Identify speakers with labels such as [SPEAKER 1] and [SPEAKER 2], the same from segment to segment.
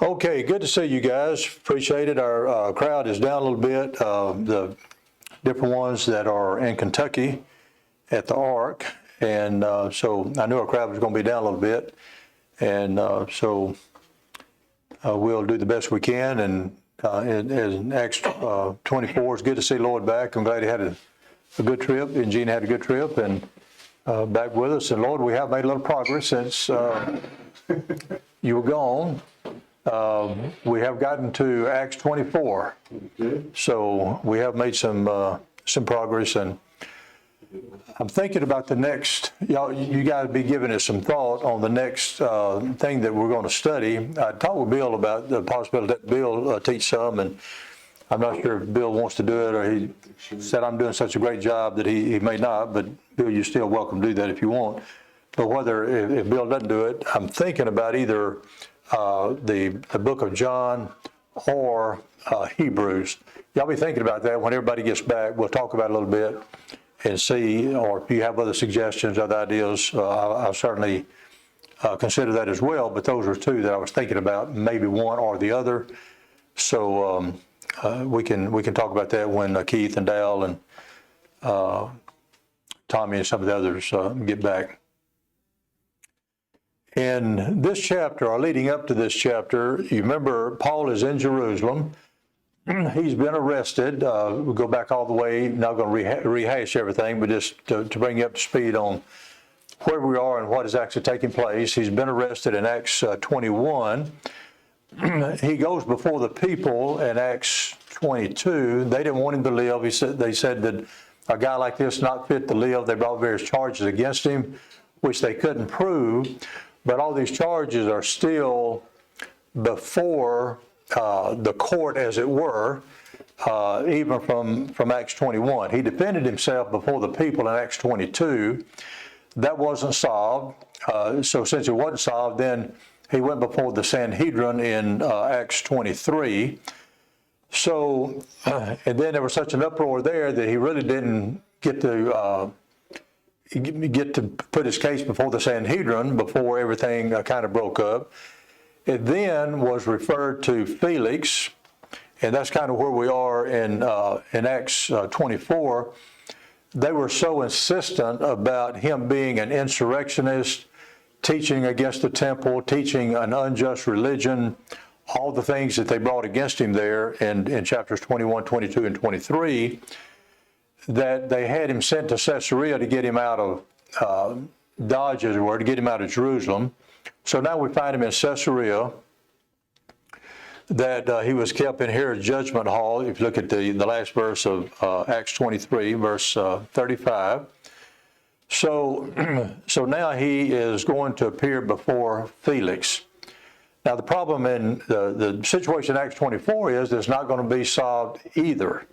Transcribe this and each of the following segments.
[SPEAKER 1] Okay, good to see you guys. Appreciate it. Our crowd is down a little bit. The different ones that are in Kentucky at the Ark, and so I knew our crowd was going to be down a little bit, and so we'll do the best we can. And in Acts 24, it's good to see Lloyd back. I'm glad he had a good trip, and Gina had a good trip, and back with us. And Lord, we have made a little progress since you were gone. We have gotten to Acts 24, so we have made some progress, and I'm thinking about the next. You got to be giving us some thought on the next thing that we're going to study. I talked with Bill about the possibility that Bill teach some, and I'm not sure if Bill wants to do it, or he said I'm doing such a great job that he may not. But Bill, you're still welcome to do that if you want. But whether if Bill doesn't do it, I'm thinking about either the book of John or Hebrews. Y'all be thinking about that when everybody gets back. We'll talk about it a little bit and see, or if you have other suggestions, other ideas, I'll certainly consider that as well. But those are two that I was thinking about, maybe one or the other. So we can talk about that when Keith and Dal and Tommy and some of the others get back. In this chapter, or leading up to this chapter, you remember Paul is in Jerusalem. He's been arrested. We'll go back all the way, not going to rehash everything, but just to bring you up to speed on where we are and what is actually taking place. He's been arrested in Acts 21. He goes before the people in Acts 22. They didn't want him to live. They said that a guy like this not fit to live. They brought various charges against him, which they couldn't prove. But all these charges are still before the court, as it were, even from Acts 21. He defended himself before the people in Acts 22. That wasn't solved. So since it wasn't solved, then he went before the Sanhedrin in Acts 23. So, and then there was such an uproar there that he really didn't get to put his case before the Sanhedrin before everything kind of broke up. It then was referred to Felix, and that's kind of where we are in Acts 24. They were so insistent about him being an insurrectionist, teaching against the temple, teaching an unjust religion, all the things that they brought against him there in chapters 21, 22, and 23, that they had him sent to Caesarea to get him out of Dodge, as it were, to get him out of Jerusalem. So now we find him in Caesarea, that he was kept in Herod's judgment hall. If you look at the last verse of Acts 23, verse 35. So now he is going to appear before Felix. Now the problem in the situation in Acts 24 is it's not going to be solved either.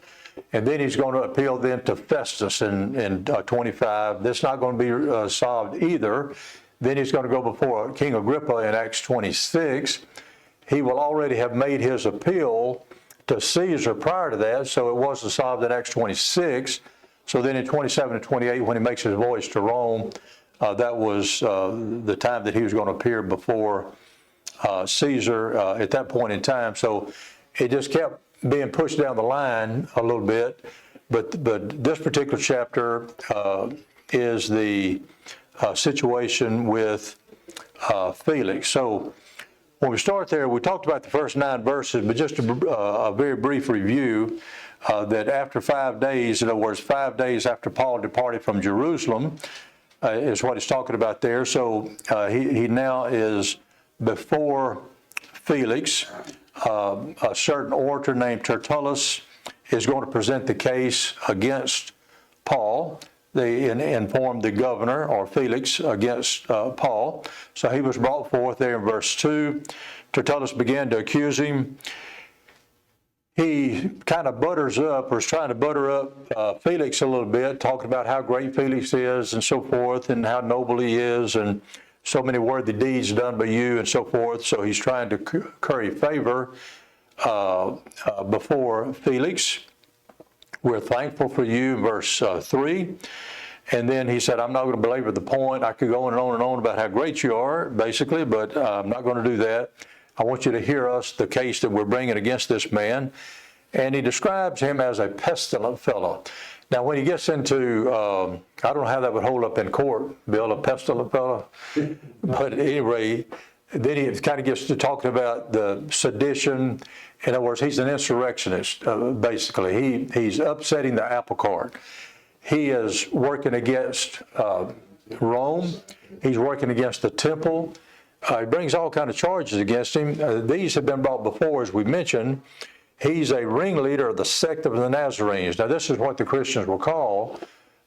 [SPEAKER 1] And then he's going to appeal then to Festus in 25. That's not going to be solved either. Then he's going to go before King Agrippa in Acts 26. He will already have made his appeal to Caesar prior to that, so it wasn't solved in Acts 26. So then in 27 and 28, when he makes his voyage to Rome, that was the time that he was going to appear before Caesar at that point in time. So it just kept being pushed down the line a little bit. But this particular chapter is the situation with Felix. So when we start there, we talked about the first 9 verses, but just a very brief review, that after 5 days, in other words, 5 days after Paul departed from Jerusalem, is what he's talking about there. So he now is before Felix. A certain orator named Tertullus is going to present the case against Paul. They informed the governor, or Felix, against Paul. So he was brought forth there in verse 2. Tertullus began to accuse him. He kind of butters up, or is trying to butter up Felix a little bit, talking about how great Felix is and so forth, and how noble he is, and so many worthy deeds done by you and so forth. So he's trying to curry favor before Felix. We're thankful for you, verse 3. And then he said, I'm not going to belabor the point. I could go on and on about how great you are, basically, but I'm not going to do that. I want you to hear us, the case that we're bringing against this man. And he describes him as a pestilent fellow. Now, when he gets into, I don't know how that would hold up in court, Bill, a pestilent fellow. But anyway, then he kind of gets to talking about the sedition. In other words, he's an insurrectionist, basically. He's upsetting the apple cart. He is working against Rome. He's working against the temple. He brings all kinds of charges against him. These have been brought before, as we mentioned. He's a ringleader of the sect of the Nazarenes. Now, this is what the Christians will call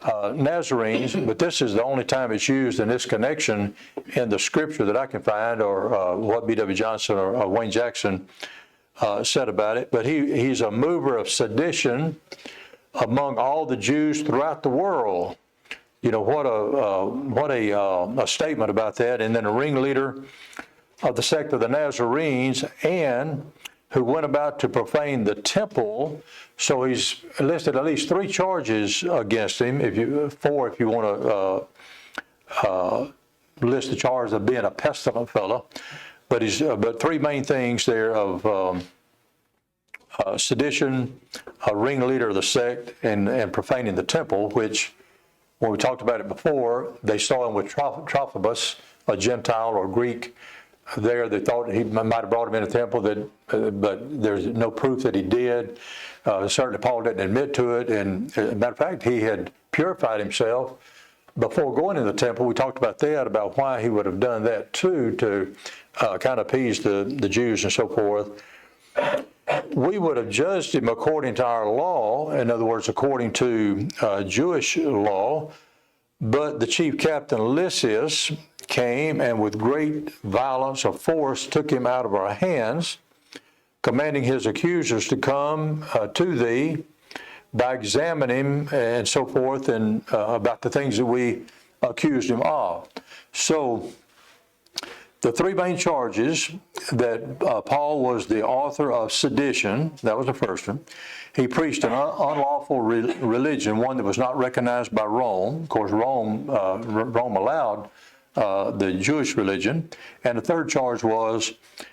[SPEAKER 1] Nazarenes, but this is the only time it's used in this connection in the scripture that I can find, or what B.W. Johnson or Wayne Jackson said about it. But he's a mover of sedition among all the Jews throughout the world. You know, what a statement about that. And then a ringleader of the sect of the Nazarenes, and who went about to profane the temple. So he's listed at least 3 charges against him. 4 if you want to list the charge of being a pestilent fellow. But 3 main things there of sedition, a ringleader of the sect, and profaning the temple, which, when we talked about it before, they saw him with Trophimus, a Gentile or Greek there. They thought he might have brought him in the temple, but there's no proof that he did. Certainly Paul didn't admit to it. And as a matter of fact, he had purified himself before going in the temple. We talked about that, about why he would have done that too, to kind of appease the Jews and so forth. We would have judged him according to our law, in other words, according to Jewish law, but the chief captain Lysias came and with great violence of force took him out of our hands, commanding his accusers to come to thee by examining him and so forth, and about the things that we accused him of. So the 3 main charges that Paul was the author of sedition, that was the first one. He preached an unlawful religion, one that was not recognized by Rome. Of course, Rome allowed the Jewish religion. And the third charge was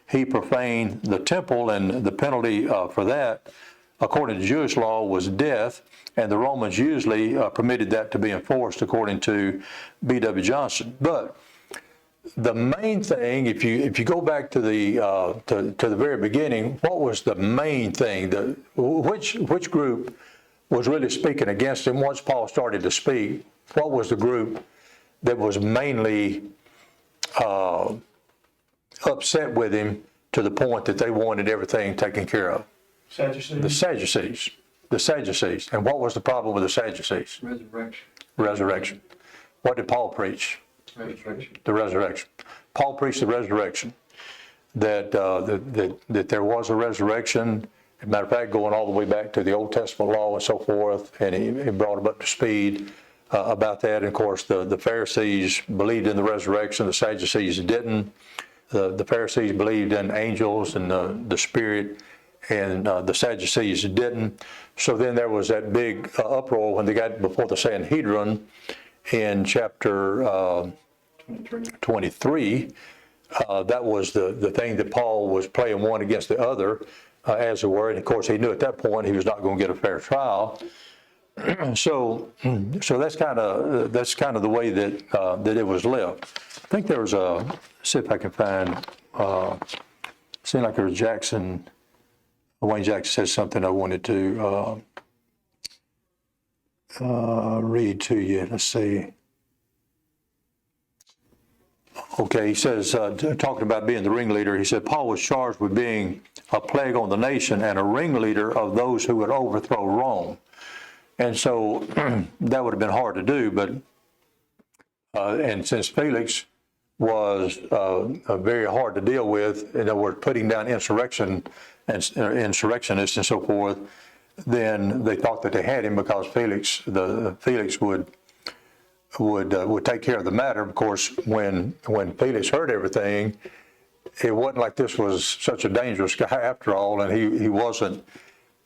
[SPEAKER 1] he profaned the temple, and the penalty for that, according to Jewish law, was death. And the Romans usually permitted that to be enforced, according to B.W. Johnson. But the main thing, if you go back to the very beginning, what was the main thing? Which group was really speaking against him once Paul started to speak? What was the group that was mainly upset with him to the point that they wanted everything taken care of?
[SPEAKER 2] Sadducees.
[SPEAKER 1] The Sadducees. And what was the problem with the Sadducees? Resurrection. What did Paul preach? The resurrection. Paul preached the resurrection, that there was a resurrection. As a matter of fact, going all the way back to the Old Testament law and so forth, and he brought them up to speed about that. And of course, the Pharisees believed in the resurrection, the Sadducees didn't. The Pharisees believed in angels and the Spirit, and the Sadducees didn't. So then there was that big uproar when they got before the Sanhedrin in chapter 23. That was the thing that Paul was playing one against the other, as it were. And of course, he knew at that point he was not going to get a fair trial. So that's kind of the way that it was left. I think there was see if I can find. Seemed like there was Wayne Jackson said something I wanted to read to you. Let's see. Okay, he says, talking about being the ringleader, he said, Paul was charged with being a plague on the nation and a ringleader of those who would overthrow Rome. And so that would have been hard to do, but and since Felix was very hard to deal with, in other words, putting down insurrectionists and so forth, then they thought that they had him because Felix would take care of the matter. Of course, when Felix heard everything, it wasn't like this was such a dangerous guy after all, and he wasn't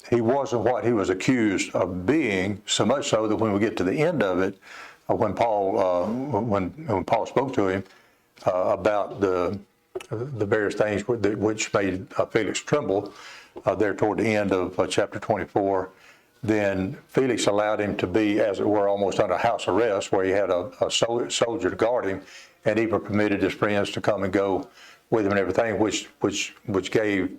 [SPEAKER 1] what he was accused of being, so much so that when we get to the end of it, when Paul spoke to him about the various things which made Felix tremble there toward the end of chapter 24, then Felix allowed him to be, as it were, almost under house arrest, where he had a soldier to guard him, and even permitted his friends to come and go with him and everything, which gave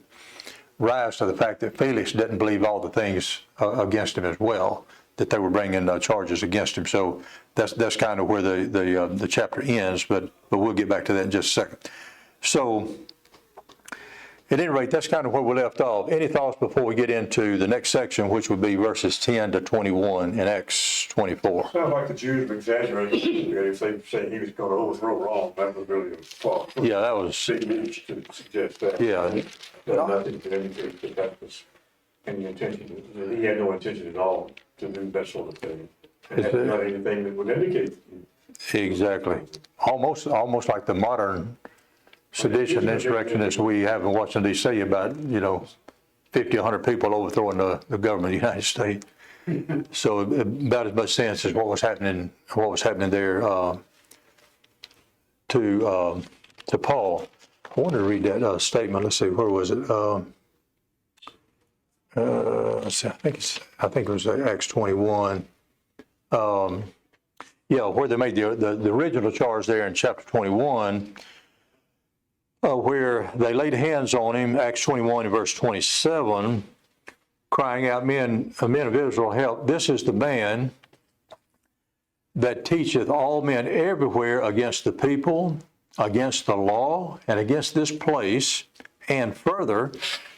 [SPEAKER 1] rise to the fact that Felix didn't believe all the things against him as well, that they were bringing charges against him. So that's kind of where the chapter ends, but we'll get back to that in just a second. So at any rate, that's kind of where we left off. Any thoughts before we get into the next section, which would be verses 10 to 21 in Acts 24?
[SPEAKER 2] Sounds like the Jews were exaggerating if they say he was going to overthrow Rome. That was really a fault.
[SPEAKER 1] Yeah, that was.
[SPEAKER 2] Big news to suggest that.
[SPEAKER 1] Yeah.
[SPEAKER 2] Nothing to indicate that was any intention. He had no intention at all to do that sort of thing. And that's not anything that would indicate.
[SPEAKER 1] Exactly. Almost like the modern sedition insurrectionists we have in Washington, D.C. about, 50, 100 people overthrowing the government of the United States. So about as much sense as what was happening there to Paul. I wanted to read that statement. Let's see, where was it? Let's see, I think it was Acts 21. Where they made the original charge there in chapter 21. Where they laid hands on him, Acts 21 and verse 27, crying out, men of Israel, help. This is the man that teacheth all men everywhere against the people, against the law, and against this place, and further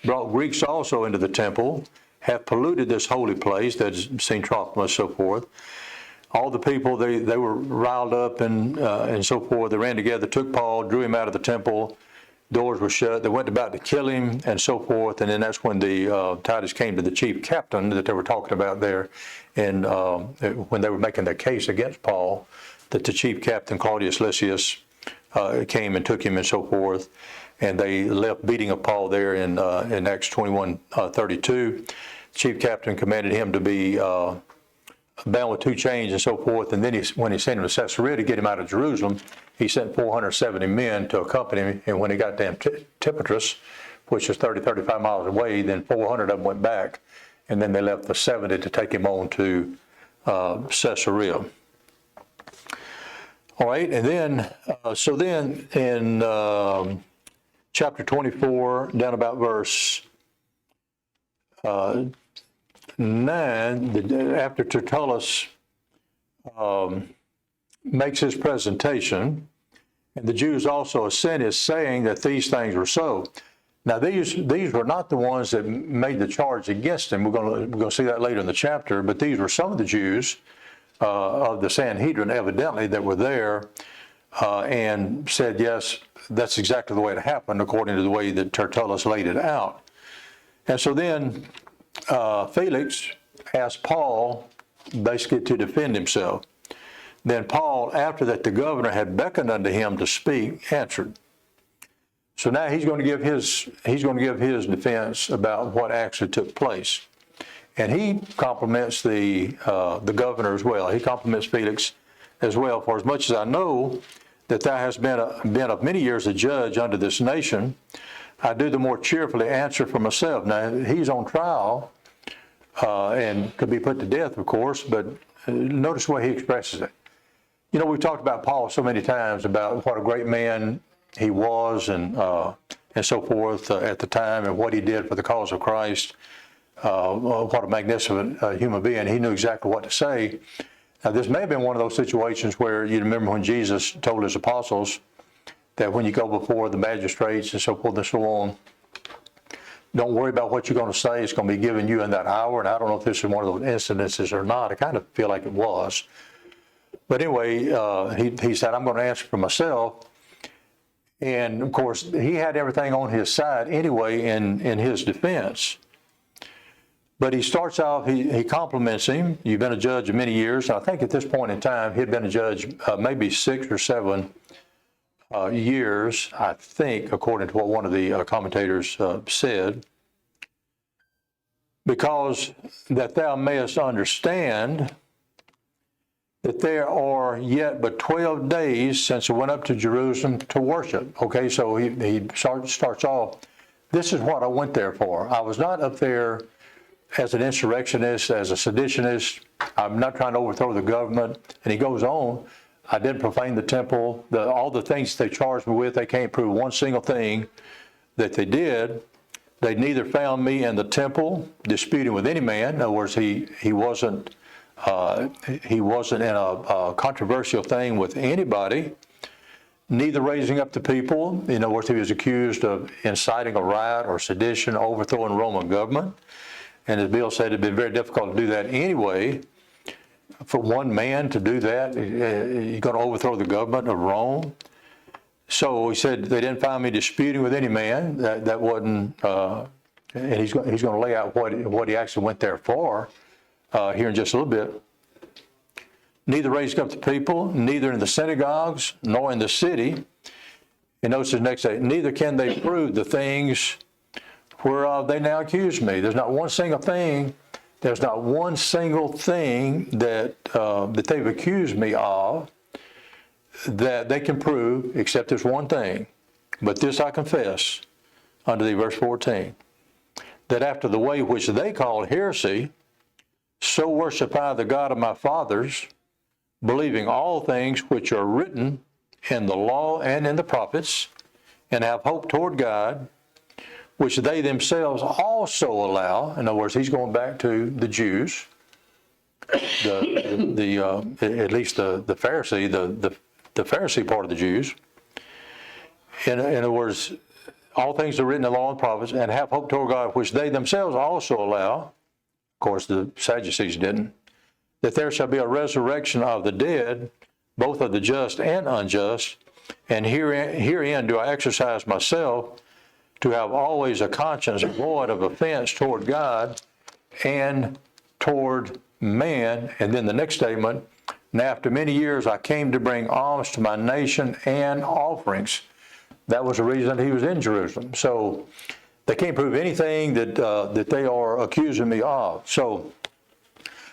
[SPEAKER 1] brought Greeks also into the temple, have polluted this holy place, that is St. Trophimus, so forth. All the people, they were riled up and so forth. They ran together, took Paul, drew him out of the temple. Doors were shut. They went about to kill him and so forth. And then that's when the Titus came to the chief captain that they were talking about there. And when they were making their case against Paul, that the chief captain, Claudius Lysias, came and took him and so forth. And they left beating of Paul there in Acts 21:32. Chief captain commanded him to be bound with 2 chains and so forth. And then when he sent him to Caesarea to get him out of Jerusalem, he sent 470 men to accompany him. And when he got to Antipatris, which is 35 miles away, then 400 of them went back. And then they left the 70 to take him on to Caesarea. All right, and then, so then in chapter 24, down about verse 9, after Tertullus makes his presentation, and the Jews also assented, saying that these things were so. Now these were not the ones that made the charge against him. We're going to see that later in the chapter. But these were some of the Jews of the Sanhedrin, evidently, that were there and said, yes, that's exactly the way it happened, according to the way that Tertullus laid it out. And so then Felix asked Paul basically to defend himself. Then Paul, after that the governor had beckoned unto him to speak, answered. So now he's going to give his defense about what actually took place. And he compliments the governor as well. He compliments Felix as well. For as much as I know that thou hast been of many years a judge unto this nation, I do the more cheerfully answer for myself. Now, he's on trial and could be put to death, of course, but notice the way he expresses it. We've talked about Paul so many times about what a great man he was and so forth at the time, and what he did for the cause of Christ. What a magnificent human being. He knew exactly what to say. Now, this may have been one of those situations where you remember when Jesus told his apostles that when you go before the magistrates and so forth and so on, don't worry about what you're going to say. It's going to be given you in that hour. And I don't know if this is one of those incidences or not. I kind of feel like it was. But anyway, he said, I'm going to answer for myself. And of course, he had everything on his side anyway in his defense. But he starts out, he compliments him. You've been a judge of many years. I think at this point in time, he'd been a judge maybe 6 or 7 years, I think, according to what one of the commentators said. Because that thou mayest understand that there are yet but 12 days since I went up to Jerusalem to worship. Okay, so he starts off, this is what I went there for. I was not up there as an insurrectionist, as a seditionist. I'm not trying to overthrow the government. And he goes on, I didn't profane the temple. All the things they charged me with, they can't prove one single thing that they did. They neither found me in the temple disputing with any man. In other words, he wasn't in a controversial thing with anybody, neither raising up the people. In other words, he was accused of inciting a riot or sedition, overthrowing Roman government. And as Bill said, it'd been very difficult to do that anyway. For one man to do that, you're going to overthrow the government of Rome. So he said they didn't find me disputing with any man. That wasn't, and he's going to lay out what he actually went there for here in just a little bit. Neither raising up the people, neither in the synagogues nor in the city. And notice the next day, neither can they prove the things whereof they now accuse me. There's not one single thing. There's not one single thing that they've accused me of that they can prove, except this one thing. But this I confess unto thee, verse 14, that after the way which they call heresy, so worship I the God of my fathers, believing all things which are written in the law and in the prophets, and have hope toward God, which they themselves also allow. In other words, he's going back to the Jews, at least the Pharisee, the Pharisee part of the Jews. In other words, all things are written in the law and prophets, and have hope toward God, which they themselves also allow. Of course, the Sadducees didn't. That there shall be a resurrection of the dead, both of the just and unjust. And herein do I exercise myself to have always a conscience void of offense toward God and toward man. And then the next statement, and after many years I came to bring alms to my nation and offerings. That was the reason he was in Jerusalem. So they can't prove anything that they are accusing me of. So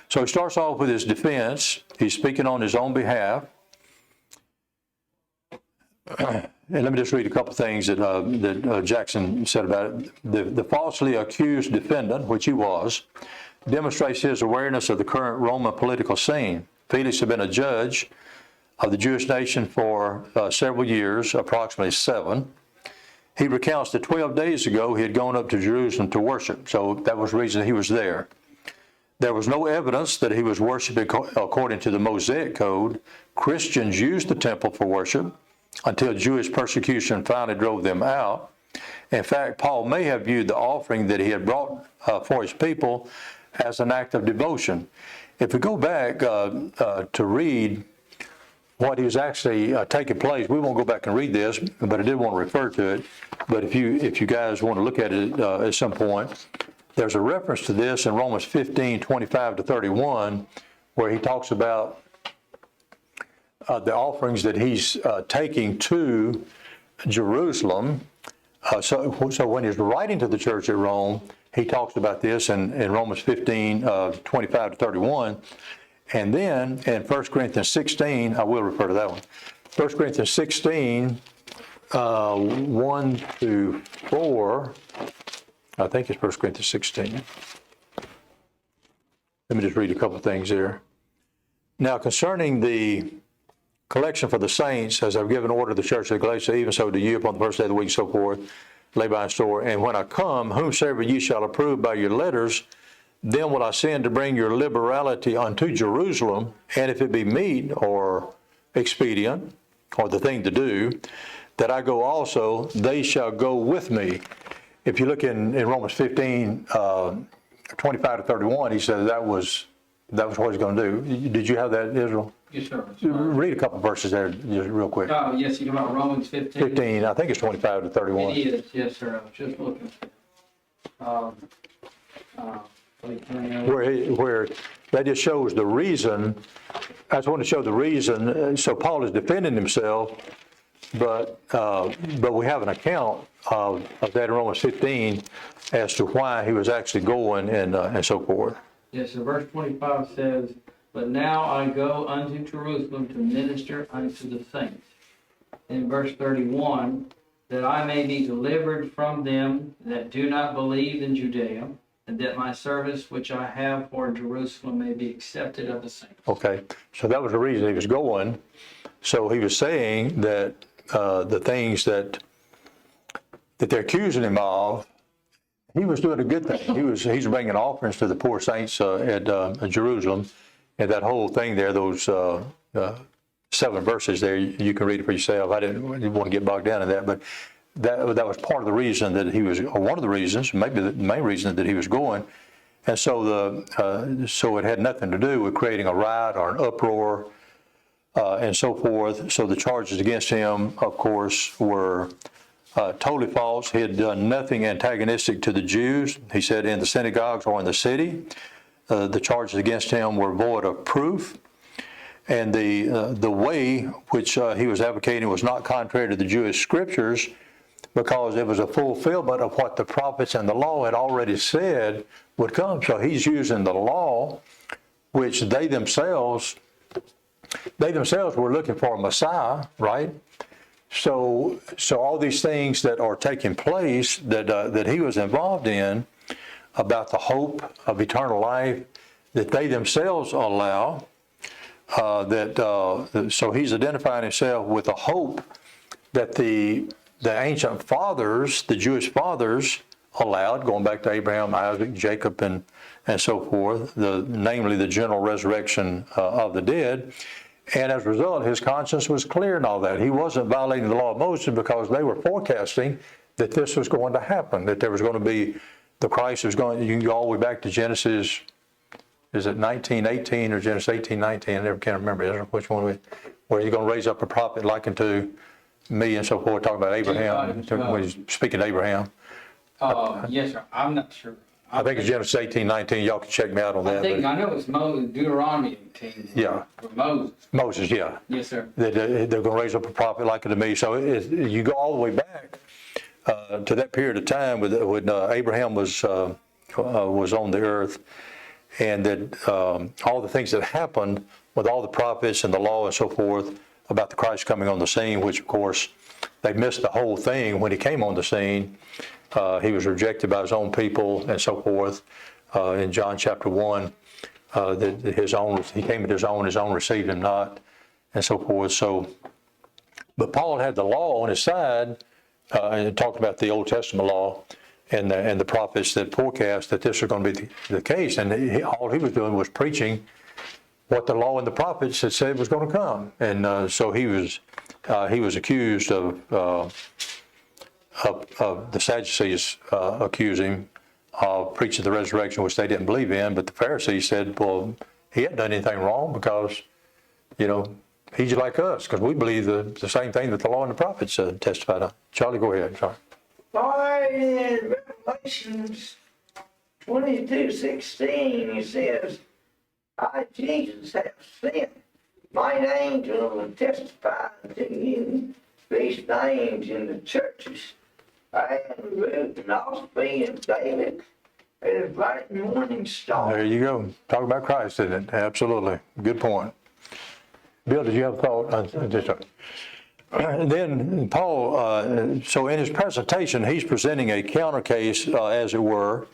[SPEAKER 1] he starts off with his defense. He's speaking on his own behalf. And let me just read a couple things that Jackson said about it. The falsely accused defendant, which he was, demonstrates his awareness of the current Roman political scene. Felix had been a judge of the Jewish nation for several years, approximately 7. He recounts that 12 days ago he had gone up to Jerusalem to worship, so that was the reason he was there. There was no evidence that he was worshiping according to the Mosaic Code. Christians used the temple for worship until Jewish persecution finally drove them out. In fact, Paul may have viewed the offering that he had brought for his people as an act of devotion. If we go back to read what is actually taking place, we won't go back and read this, but I did want to refer to it. But if you guys want to look at it at some point, there's a reference to this in Romans 15:25-31, where he talks about the offerings that he's taking to Jerusalem. So when he's writing to the church at Rome, he talks about this in Romans 15:25-31. And then in 1 Corinthians 16, I will refer to that one. 1 Corinthians 16, 1-4, I think it's 1 Corinthians 16. Let me just read a couple of things here. Now, concerning the collection for the saints, as I've given order to the church of Galatia, even so do you upon the first day of the week, and so forth, lay by in store. And when I come, whomsoever ye shall approve by your letters, then will I send to bring your liberality unto Jerusalem, and if it be meet or expedient, or the thing to do, that I go also, they shall go with me. If you look in Romans 15:25-31, he says that was what he's going to do. Did you have that, Israel?
[SPEAKER 3] Yes, sir.
[SPEAKER 1] Read a couple verses there just real quick.
[SPEAKER 3] Oh, yes, you're talking about Romans 15.
[SPEAKER 1] 15, I think it's 25-31.
[SPEAKER 3] It is, yes, sir. I was just looking.
[SPEAKER 1] Where that just shows the reason. I just want to show the reason. So Paul is defending himself, but we have an account of that in Romans 15 as to why he was actually going and so forth.
[SPEAKER 3] Yes, so verse 25 says, But now I go unto Jerusalem to minister unto the saints. In verse 31, that I may be delivered from them that do not believe in Judea, and that my service which I have for Jerusalem may be accepted of the saints.
[SPEAKER 1] Okay, so that was the reason he was going. So he was saying that the things that they're accusing him of, he was doing a good thing. He's bringing offerings to the poor saints at Jerusalem, and that whole thing there, those 7 verses there, you can read it for yourself. I didn't want to get bogged down in that, but that was part of the reason that he was, or one of the reasons, maybe the main reason that he was going. And so so it had nothing to do with creating a riot or an uproar and so forth. So the charges against him, of course, were totally false. He had done nothing antagonistic to the Jews. He said in the synagogues or in the city, the charges against him were void of proof. And the way which he was advocating was not contrary to the Jewish scriptures, because it was a fulfillment of what the prophets and the law had already said would come. So he's using the law, which they themselves were looking for a Messiah, right? So all these things that are taking place that he was involved in about the hope of eternal life that they themselves allow, so he's identifying himself with a hope that the ancient fathers, the Jewish fathers, allowed, going back to Abraham, Isaac, Jacob, and so forth, namely the general resurrection of the dead. And as a result, his conscience was clear and all that. He wasn't violating the law of Moses because they were forecasting that this was going to happen, that there was going to be, the Christ was going, you can go all the way back to Genesis, is it 19:18 or Genesis 18:19? I never can remember which one, where he's going to raise up a prophet like unto me and so forth, talking about Abraham, when he's speaking to Abraham.
[SPEAKER 3] Yes, sir. I'm not sure.
[SPEAKER 1] I think it's Genesis 18:19. Y'all can check me out on that.
[SPEAKER 3] I know it's Moses, Deuteronomy 18.
[SPEAKER 1] Yeah.
[SPEAKER 3] For Moses.
[SPEAKER 1] Moses, yeah.
[SPEAKER 3] Yes, sir.
[SPEAKER 1] They're going to raise up a prophet like unto me. So you go all the way back to that period of time when Abraham was on the earth, and that all the things that happened with all the prophets and the law and so forth about the Christ coming on the scene, which of course they missed the whole thing when he came on the scene. He was rejected by his own people and so forth. In John chapter 1, he came to his own received him not, and so forth. So, but Paul had the law on his side, and talked about the Old Testament law and the prophets that forecast that this was going to be the case. And all he was doing was preaching what the law and the prophets had said was going to come. And so he was accused of the Sadducees accused him of preaching the resurrection, which they didn't believe in. But the Pharisees said, well, he hadn't done anything wrong because, he's like us, because we believe the same thing that the law and the prophets testified on. Charlie, go ahead. Sorry.
[SPEAKER 4] For in Revelations 22:16, he says, I, Jesus, have sent mine angel and testify to you these things in the churches. I am the root and offspring of David, and the bright morning star.
[SPEAKER 1] There you go. Talk about Christ, isn't it? Absolutely. Good point. Bill, did you have a thought? And then Paul, so in his presentation, he's presenting a counter case, as it were.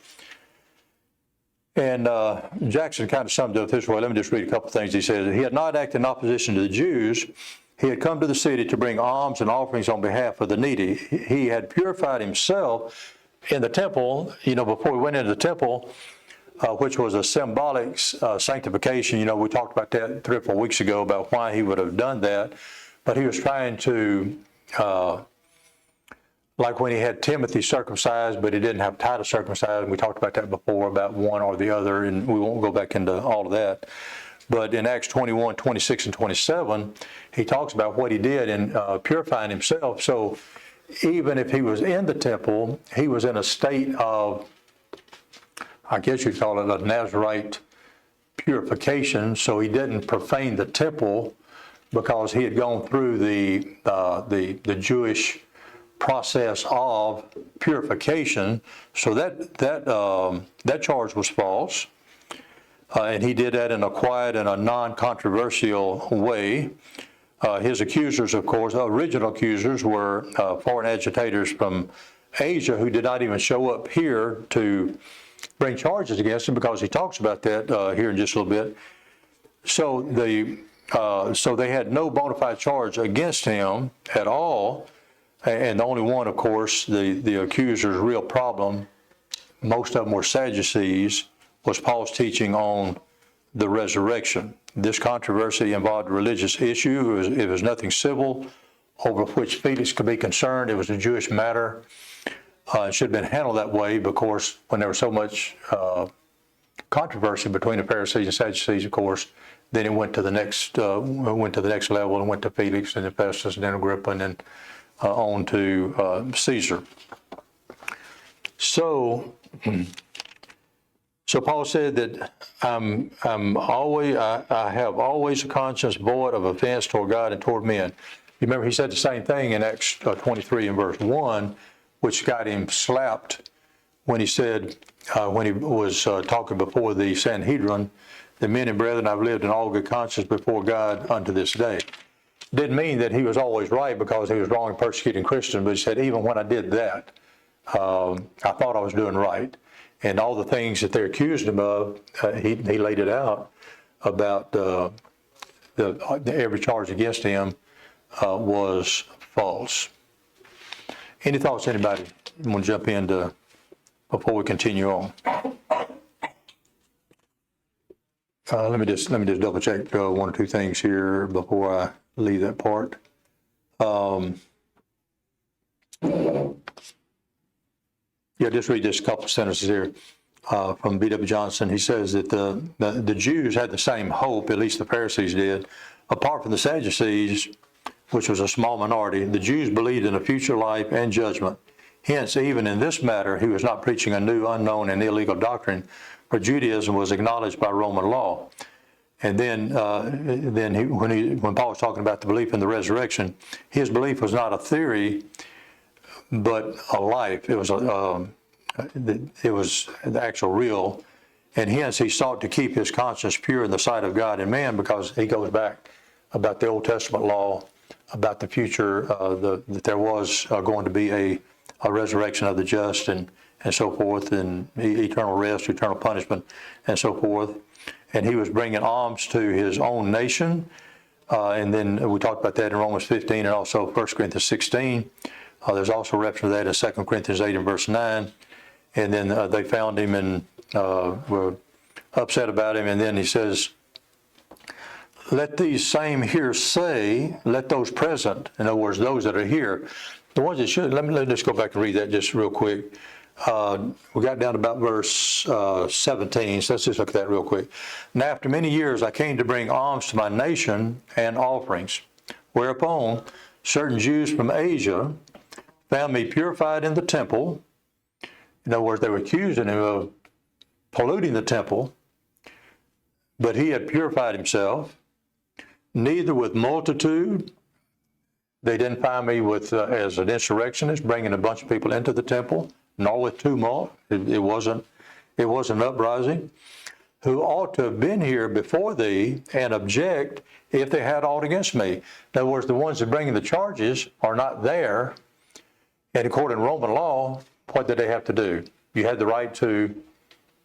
[SPEAKER 1] And Jackson kind of summed it up this way. Let me just read a couple of things. He says, he had not acted in opposition to the Jews. He had come to the city to bring alms and offerings on behalf of the needy. He had purified himself in the temple, before he went into the temple, which was a symbolic sanctification. We talked about that 3 or 4 weeks ago about why he would have done that. But he was trying to, like when he had Timothy circumcised, but he didn't have Titus circumcised. And we talked about that before, about one or the other, and we won't go back into all of that. But in Acts 21, 26, and 27, he talks about what he did in purifying himself. So even if he was in the temple, he was in a state of, I guess you'd call it a Nazarite purification. So he didn't profane the temple because he had gone through the Jewish process of purification. So that charge was false. and he did that in a quiet and a non-controversial way. His accusers, of course, original accusers were foreign agitators from Asia who did not even show up here to bring charges against him, because he talks about that here in just a little bit. So they had no bona fide charge against him at all. And the only one, of course, the accuser's real problem, most of them were Sadducees, was Paul's teaching on the resurrection. This controversy involved a religious issue. It was nothing civil over which Felix could be concerned. It was a Jewish matter. It should have been handled that way, because when there was so much controversy between the Pharisees and Sadducees, of course, then it went to the next level, and went to Felix and then Festus and then Agrippa, and then on to Caesar. So Paul said that I have always a conscience void of offense toward God and toward men. You remember he said the same thing in Acts 23 and verse 1, which got him slapped when he said, when he was talking before the Sanhedrin, the men and brethren, I've lived in all good conscience before God unto this day. Didn't mean that he was always right because he was wrong in persecuting Christians, but he said, even when I did that, I thought I was doing right. And all the things that they accused him of, he laid it out about every charge against him was false. Any thoughts, anybody? You want to jump in before we continue on? Let me just double check one or two things here before I leave that part. Just read just a couple of sentences here from B.W. Johnson. He says that the Jews had the same hope, at least the Pharisees did. Apart from the Sadducees, which was a small minority, the Jews believed in a future life and judgment. Hence, even in this matter, he was not preaching a new, unknown, and illegal doctrine, for Judaism was acknowledged by Roman law. And then when Paul was talking about the belief in the resurrection, his belief was not a theory, but a life. It was the actual real, and hence he sought to keep his conscience pure in the sight of God and man, because he goes back about the Old Testament law, about the future, that there was going to be a resurrection of the just and so forth, and eternal rest, eternal punishment, and so forth. And he was bringing alms to his own nation. And then we talked about that in Romans 15 and also 1 Corinthians 16. There's also a reference to that in 2 Corinthians 8 and verse 9. And then they found him and were upset about him. And then he says, let these same here say, let those present, in other words, those that are here, the ones that should, let me just go back and read that just real quick. We got down to about verse 17, so let's just look at that real quick. Now after many years I came to bring alms to my nation and offerings, whereupon certain Jews from Asia found me purified in the temple. In other words, they were accusing him of polluting the temple, but he had purified himself, neither with multitude. They didn't find me with as an insurrectionist, bringing a bunch of people into the temple, nor with tumult. It wasn't an uprising. Who ought to have been here before thee and object if they had aught against me. In other words, the ones that bring the charges are not there. And according to Roman law, what did they have to do? You had the right to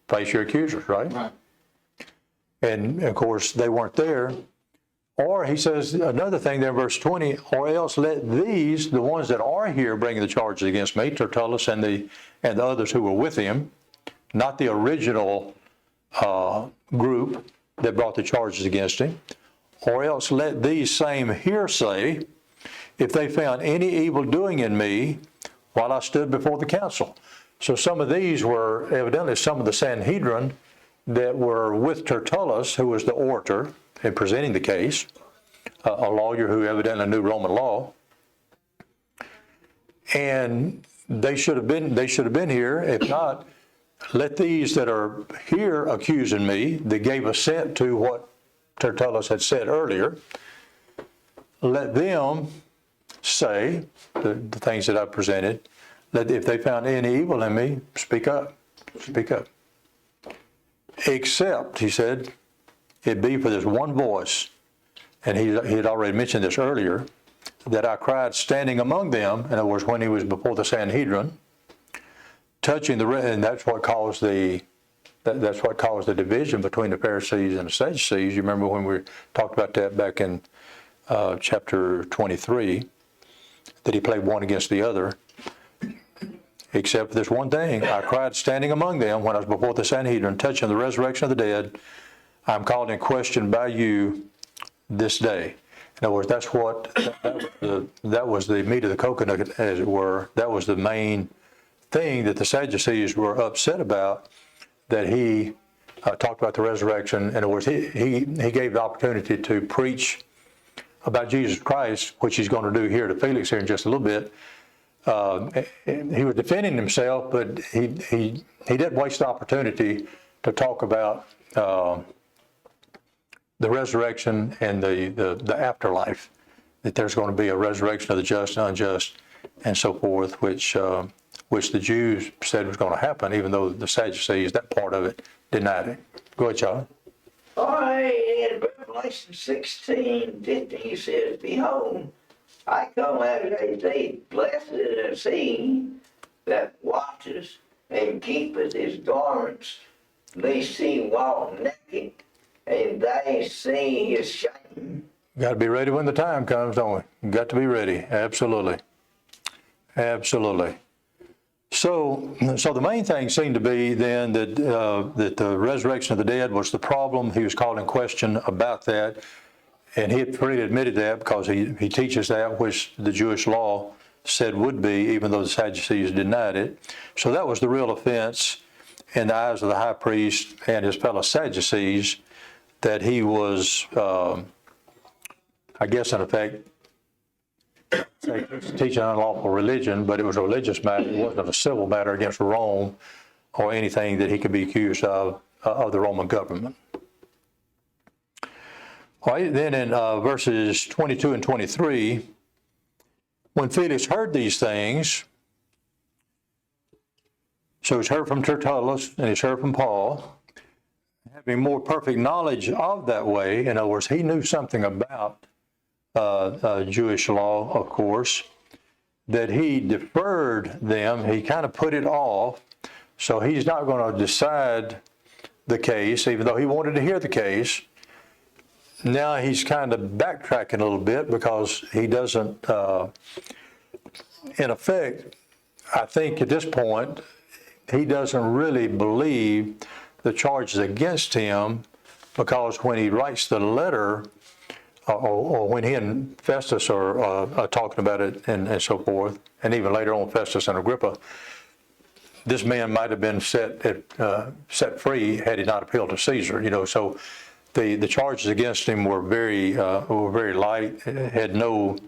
[SPEAKER 1] face your accusers, right?
[SPEAKER 3] Right.
[SPEAKER 1] And of course, they weren't there. Or he says another thing there in verse 20, or else let these, the ones that are here bringing the charges against me, Tertullus and the others who were with him, not the original group that brought the charges against him, or else let these same here say, if they found any evil doing in me while I stood before the council. So some of these were evidently some of the Sanhedrin that were with Tertullus, who was the orator in presenting the case, a lawyer who evidently knew Roman law. And they should have been here. If not, let these that are here accusing me, that gave assent to what Tertullus had said earlier, let them say the things that I presented, that if they found any evil in me, speak up. Speak up. except, he said, it be for this one voice. And he had already mentioned this earlier, that I cried standing among them, in other words, when he was before the Sanhedrin, touching and that's what caused the division between the Pharisees and the Sadducees. You remember when we talked about that back in chapter 23, that he played one against the other. Except for this one thing, I cried standing among them when I was before the Sanhedrin, touching the resurrection of the dead. I'm called in question by you this day. In other words, that was the meat of the coconut, as it were. That was the main thing that the Sadducees were upset about, that he talked about the resurrection. In other words, he gave the opportunity to preach about Jesus Christ, which he's going to do here to Felix here in just a little bit. He was defending himself, but he didn't waste the opportunity to talk about the resurrection and the afterlife, that there's going to be a resurrection of the just and unjust and so forth, which the Jews said was going to happen, even though the Sadducees, that part of it, denied it. Go ahead, Charlie.
[SPEAKER 4] All right, in Revelation 16:15, he says, behold, I come out of a day, blessed is he that watches and keepeth his garments, lest he walk naked, and they see his shame.
[SPEAKER 1] Got to be ready when the time comes, don't we? Got to be ready. Absolutely. Absolutely. So the main thing seemed to be then that the resurrection of the dead was the problem. He was called in question about that. And he had freely admitted that, because he teaches that, which the Jewish law said would be, even though the Sadducees denied it. So that was the real offense in the eyes of the high priest and his fellow Sadducees, that he was, I guess in effect, teaching unlawful religion, but it was a religious matter. It wasn't a civil matter against Rome or anything that he could be accused of the Roman government. All right, then in verses 22 and 23, when Felix heard these things, so he's heard from Tertullus and he's heard from Paul, having more perfect knowledge of that way, in other words, he knew something about Jewish law, of course, that he deferred them. He kind of put it off, so he's not going to decide the case, even though he wanted to hear the case. Now he's kind of backtracking a little bit, because he doesn't, in effect, I think at this point, he doesn't really believe the charges against him, because when he writes the letter, or when he and Festus are talking about it and so forth, and even later on Festus and Agrippa, this man might have been set free had he not appealed to Caesar. So the charges against him were very light, had no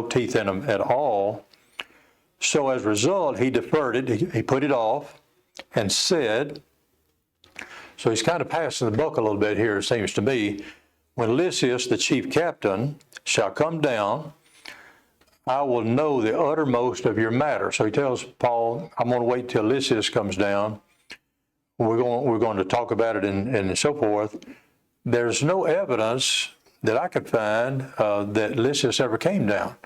[SPEAKER 1] teeth in them at all. So as a result, he deferred it. He put it off and said. So he's kind of passing the buck a little bit here, it seems to me. When Lysias, the chief captain, shall come down, I will know the uttermost of your matter. So he tells Paul, I'm going to wait till Lysias comes down. We're going to talk about it and so forth. There's no evidence that I could find that Lysias ever came down.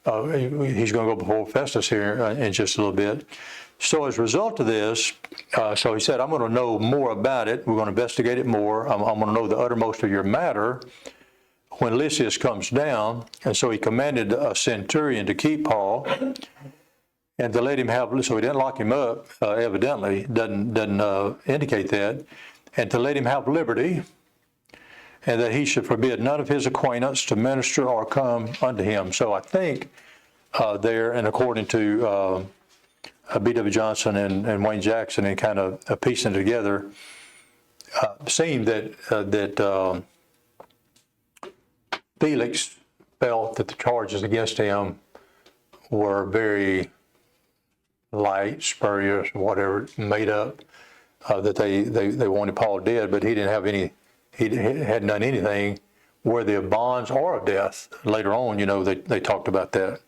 [SPEAKER 1] He's going to go before Festus here in just a little bit. So as a result of this, so he said, I'm going to know more about it. We're going to investigate it more. I'm going to know the uttermost of your matter when Lysias comes down. And so he commanded a centurion to keep Paul and to let him have, so he didn't lock him up, evidently, doesn't indicate that, and to let him have liberty, and that he should forbid none of his acquaintance to minister or come unto him. So I think there, and according to B.W. Johnson and Wayne Jackson, and kind of piecing it together, seemed that Felix felt that the charges against him were very light, spurious, whatever, made up, that they wanted Paul dead, but he didn't have any. He hadn't done anything worthy of bonds or of death. Later on, they talked about that.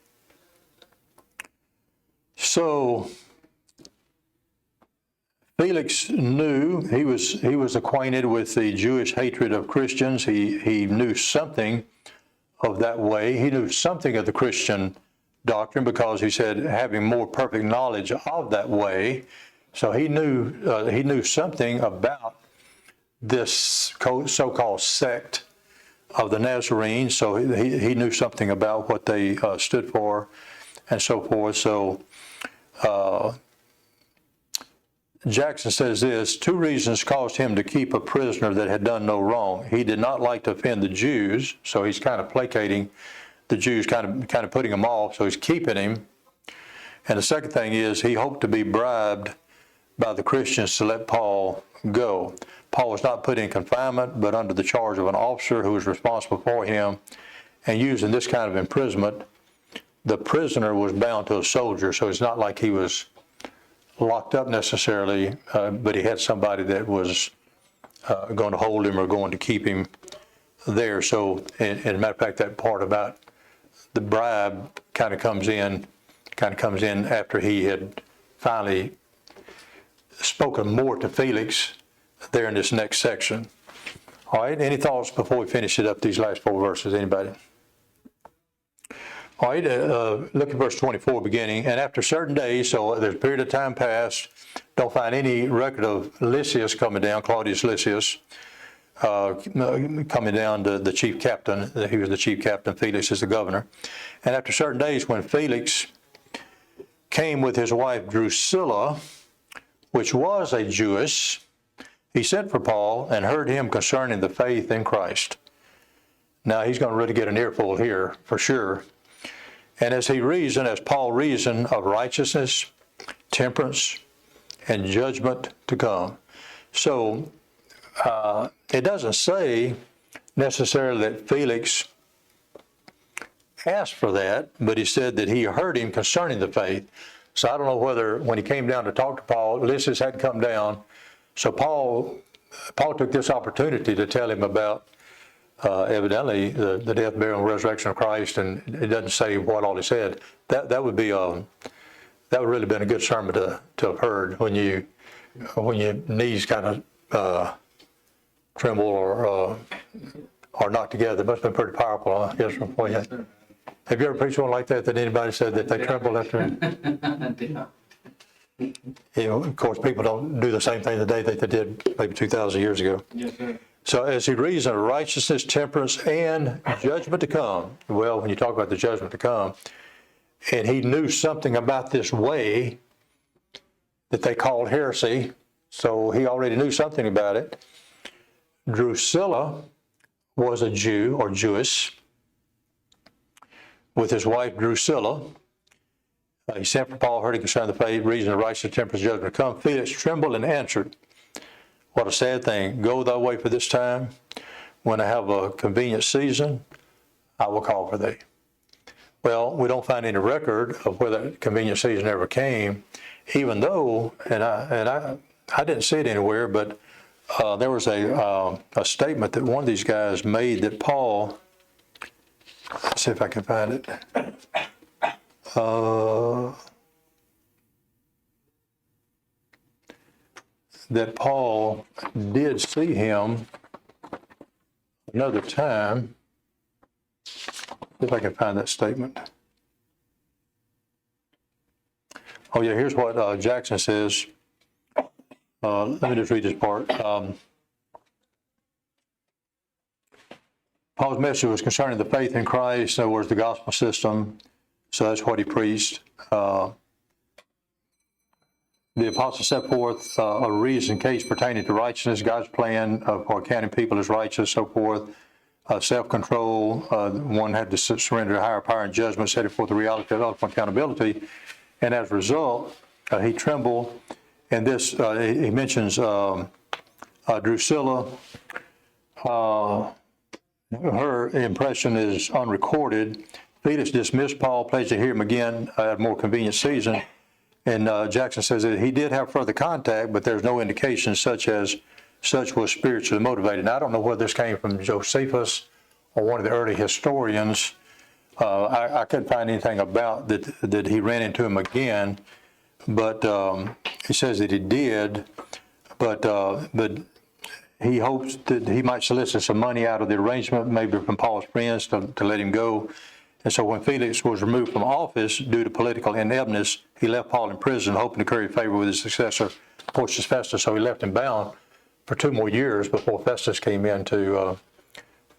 [SPEAKER 1] So Felix knew, he was acquainted with the Jewish hatred of Christians. He knew something of that way. He knew something of the Christian doctrine because he said having more perfect knowledge of that way. So he knew something about this so-called sect of the Nazarenes. So he knew something about what they stood for and so forth. So Jackson says this: 2 reasons caused him to keep a prisoner that had done no wrong. He did not like to offend the Jews, so he's kind of placating the Jews, kind of putting them off, so he's keeping him. And the second thing is he hoped to be bribed by the Christians to let Paul go. Paul was not put in confinement, but under the charge of an officer who was responsible for him. And using this kind of imprisonment, the prisoner was bound to a soldier, so it's not like he was locked up necessarily, but he had somebody that was going to hold him or going to keep him there. So, and as a matter of fact, that part about the bribe kind of comes in after he had finally spoken more to Felix there in this next section. All right, any thoughts before we finish it up, these last 4 verses, anybody? All right, look at verse 24 beginning. And after certain days, so there's a period of time passed, don't find any record of Lysias coming down, Claudius Lysias, coming down to the chief captain. He was the chief captain, Felix is the governor. And after certain days, when Felix came with his wife Drusilla, which was a Jewess, he sent for Paul and heard him concerning the faith in Christ. Now he's going to really get an earful here, for sure. And as Paul reasoned of righteousness, temperance, and judgment to come. So it doesn't say necessarily that Felix asked for that, but he said that he heard him concerning the faith. So I don't know whether when he came down to talk to Paul, Lysias hadn't come down. So Paul took this opportunity to tell him about evidently the death, burial, and resurrection of Christ, and it doesn't say what all he said. That would really been a good sermon to have heard when your knees kind of tremble or knocked together. It must have been pretty powerful, I guess. Have you ever preached one like that anybody said that they trembled after? Of course, people don't do the same thing today that they did maybe 2,000 years ago.
[SPEAKER 3] Yes, sir.
[SPEAKER 1] So as he reasoned of righteousness, temperance, and judgment to come, well, when you talk about the judgment to come, and he knew something about this way that they called heresy, so he already knew something about it. Drusilla was a Jew or Jewess with his wife Drusilla. He sent for Paul, heard him concerning the faith, reason of righteousness, temperance, judgment to come. Felix trembled and answered, "What a sad thing. Go thy way for this time. When I have a convenient season, I will call for thee." Well, we don't find any record of whether that convenient season ever came, even though, and I didn't see it anywhere, but there was a statement that one of these guys made that Paul, let's see if I can find it. That Paul did see him another time. See if I can find that statement. Oh yeah, here's what Jackson says. Let me just read this part. Paul's message was concerning the faith in Christ, in other words, the gospel system. So that's what he preached. The apostle set forth a reason, case pertaining to righteousness, God's plan for counting people as righteous, so forth. Self-control, one had to surrender to higher power and judgment, setting forth the reality of ultimate accountability. And as a result, he trembled. And this, he mentions Drusilla. Her impression is unrecorded. Felix dismissed Paul, pledged to hear him again at a more convenient season. And Jackson says that he did have further contact, but there's no indication such was spiritually motivated. Now, I don't know whether this came from Josephus or one of the early historians. I couldn't find anything about that he ran into him again. but he says that he did, but he hopes that he might solicit some money out of the arrangement, maybe from Paul's friends to let him go. And so when Felix was removed from office due to political ineptness, he left Paul in prison, hoping to curry favor with his successor, Porcius Festus. So he left him bound for 2 more years before Festus came in to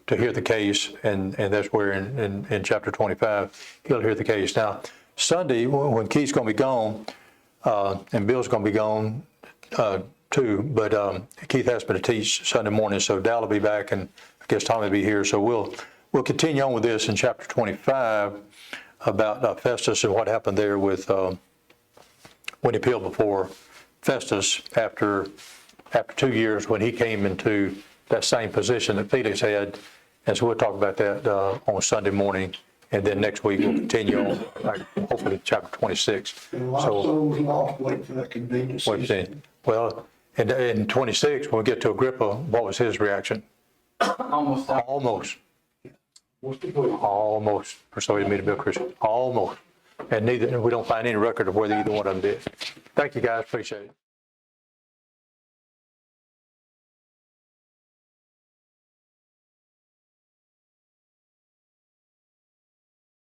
[SPEAKER 1] hear the case, and that's where in chapter 25 he'll hear the case. Now, Sunday, when Keith's going to be gone, and Bill's going to be gone too, but Keith asked me to teach Sunday morning, so Dal will be back, and I guess Tommy will be here. So we'll continue on with this in chapter 25 about Festus and what happened there with when he appealed before Festus after 2 years when he came into that same position that Felix had. And so we'll talk about that on Sunday morning, and then next week we'll continue on, hopefully, chapter 26.
[SPEAKER 4] And a lot of souls lost waiting for that convenience.
[SPEAKER 1] Well, in 26, when we get to Agrippa, what was his reaction?
[SPEAKER 3] Almost.
[SPEAKER 1] Almost.
[SPEAKER 2] What's the point?
[SPEAKER 1] Almost persuaded me to be a Christian. Almost. And we don't find any record of whether either one of them did. Thank you, guys. Appreciate it.